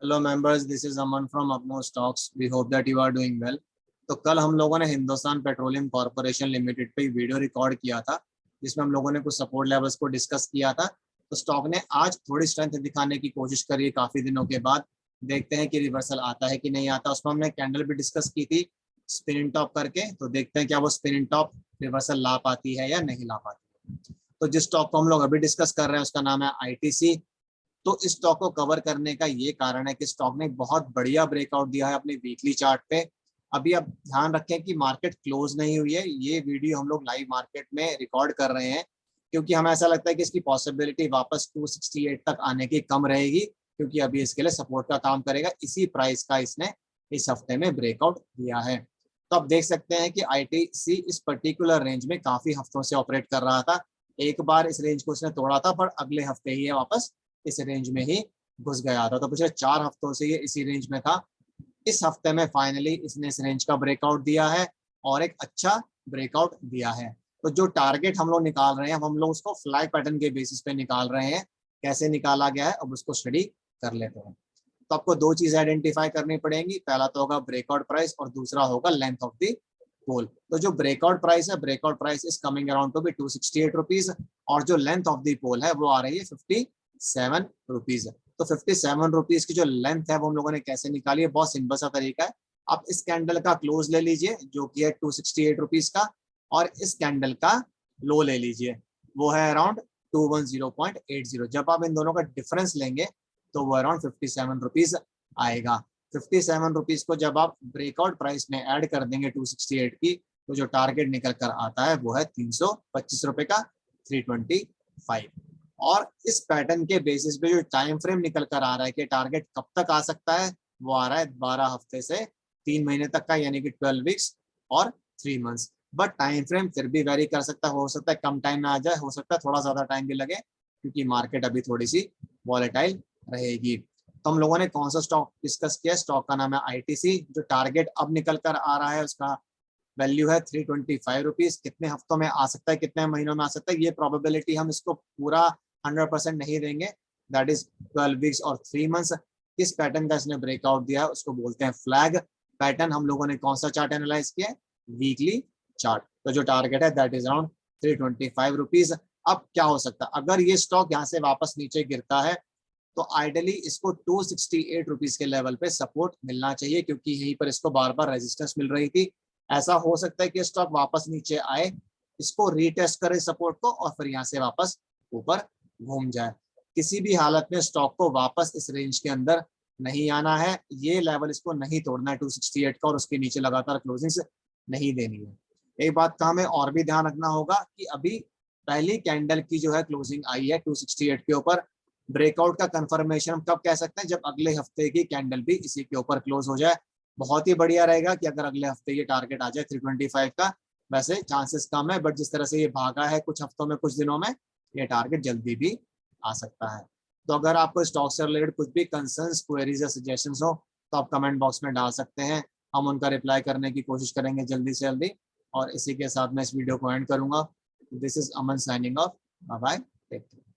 Hello members, this is Aman from Apno stocks. We hope that you are doing well. तो कल हम लोगों ने हिंदुस्तान पेट्रोलियम कॉर्पोरेशन लिमिटेड पे वीडियो रिकॉर्ड किया था, जिसमें हम लोगों ने कुछ सपोर्ट लेवल्स को डिस्कस किया था। तो स्टॉक ने आज थोड़ी स्ट्रेंथ दिखाने की कोशिश करी है काफी दिनों के बाद। देखते हैं कि रिवर्सल आता है कि नहीं आता। उसमें हमने कैंडल भी डिस्कस की थी स्पिन टॉप करके, तो देखते हैं क्या वो स्पिन टॉप रिवर्सल ला पाती है या नहीं ला पाती है। तो जिस स्टॉक को हम लोग अभी डिस्कस कर रहे हैं उसका नाम है आईटीसी। तो इस स्टॉक को कवर करने का ये कारण है कि स्टॉक ने बहुत बढ़िया ब्रेकआउट दिया है अपने वीकली चार्ट पे। अभी आप ध्यान रखें कि मार्केट क्लोज नहीं हुई है। ये वीडियो हम लोग लाइव मार्केट में रिकॉर्ड कर रहे हैं क्योंकि हमें ऐसा लगता है कि इसकी पॉसिबिलिटी वापस 268 तक आने की कम रहेगी, क्योंकि अभी इसके लिए सपोर्ट का काम करेगा। इसी प्राइस का इसने इस हफ्ते में ब्रेकआउट दिया है। तो आप देख सकते हैं कि आईटीसी इस पर्टिकुलर रेंज में काफी हफ्तों से ऑपरेट कर रहा था। एक बार इस रेंज को इसने तोड़ा था, पर अगले हफ्ते ही वापस इस रेंज में ही घुस गया था। तो पिछले 4 हफ्तों से ये इसी रेंज में था। इस हफ्ते में फाइनली इसने इस रेंज का ब्रेकआउट दिया है और एक अच्छा ब्रेकआउट दिया है। तो जो टारगेट हम लोग निकाल रहे हैं, हम लोग उसको फ्लैग पैटर्न के बेसिस पे निकाल रहे हैं। कैसे निकाला गया है अब उसको स्टडी कर लेते हैं। तो आपको दो चीजें आइडेंटिफाई करनी पड़ेंगी। पहला तो होगा ब्रेकआउट प्राइस और दूसरा होगा लेंथ ऑफ द पोल। तो जो ब्रेकआउट प्राइस है, breakout price is coming around to be 268 rupees, और जो लेंथ ऑफ द पोल है वो आ रही है 57 रुपीज। तो 57 रुपीज की जो लेंथ है वो हम लोगों ने कैसे निकाली है, बहुत सिंपल सा तरीका है। आप इस कैंडल का क्लोज ले लीजिए जो कि है 268 रुपीज का, और इस कैंडल का लो ले लीजिए, वो है अराउंड 210.80। जब आप इन दोनों का डिफरेंस लेंगे तो वो अराउंड 57 रुपीज आएगा। 57 रुपीज को जब आप ब्रेकआउट प्राइस में ऐड कर देंगे 268 की, तो जो टारगेट निकल कर आता है वो है 325 रुपए का, 325। और इस पैटर्न के बेसिस पे जो टाइम फ्रेम निकल कर आ रहा है कि टारगेट कब तक आ सकता है, वो आ रहा है 12 हफ्ते से 3 महीने तक का, यानी कि 12 वीक्स और 3 मंथ्स। बट टाइम फ्रेम फिर भी वेरी कर सकता है, हो सकता है कम टाइम में आ जाए, हो सकता है थोड़ा ज्यादा टाइम भी लगे, क्योंकि मार्केट अभी थोड़ी सी वॉलेटाइल रहेगी। तो हम लोगों ने कौन सा स्टॉक डिस्कस किया? स्टॉक का नाम है आईटीसी। जो टारगेट अब निकल कर आ रहा है उसका वैल्यू है 325 रुपीज। कितने हफ्तों में आ सकता है, कितने महीनों में आ सकता है, ये प्रोबेबिलिटी हम इसको पूरा 100% नहीं देंगे। दैट इज 12 वीक्स और 3 मंथ्स। किस पैटर्न का इसने ब्रेकआउट दिया है उसको बोलते हैं फ्लैग पैटर्न। हम लोगों ने कौन सा चार्ट एनालाइज किया? Weekly chart. तो जो टारगेट है दैट इज अराउंड 325 रुपीज। अब क्या हो सकता है अगर ये स्टॉक यहाँ से वापस नीचे गिरता है, तो आइडियली इसको 268 रुपीज के लेवल पे सपोर्ट मिलना चाहिए, क्योंकि यहीं पर इसको बार बार रेजिस्टेंस मिल रही थी। ऐसा हो सकता है कि स्टॉक वापस नीचे आए, इसको रीटेस्ट करे सपोर्ट को, और फिर यहाँ से वापस ऊपर घूम जाए। किसी भी हालत में स्टॉक को वापस इस रेंज के अंदर नहीं आना है। ये लेवल इसको नहीं तोड़ना है 268 का, और उसके नीचे लगातार क्लोजिंग नहीं देनी है। एक बात का हमें और भी ध्यान रखना होगा कि अभी पहली कैंडल की जो है क्लोजिंग आई है 268 के ऊपर। ब्रेकआउट का कंफर्मेशन हम कब कह सकते हैं? जब अगले हफ्ते की कैंडल भी इसी के ऊपर क्लोज हो जाए। बहुत ही बढ़िया रहेगा कि अगर अगले हफ्ते ये टारगेट आ जाए 325 का। वैसे चांसेस कम है, बट जिस तरह से ये भागा है कुछ हफ्तों में, कुछ दिनों में, ये टारगेट जल्दी भी आ सकता है। तो अगर आपको स्टॉक से रिलेटेड कुछ भी कंसर्न्स, क्वेरीज या सजेशंस हो तो आप कमेंट बॉक्स में डाल सकते हैं। हम उनका रिप्लाई करने की कोशिश करेंगे जल्दी से जल्दी। और इसी के साथ मैं इस वीडियो को एंड करूंगा। This is Aman signing off. Bye bye, take care.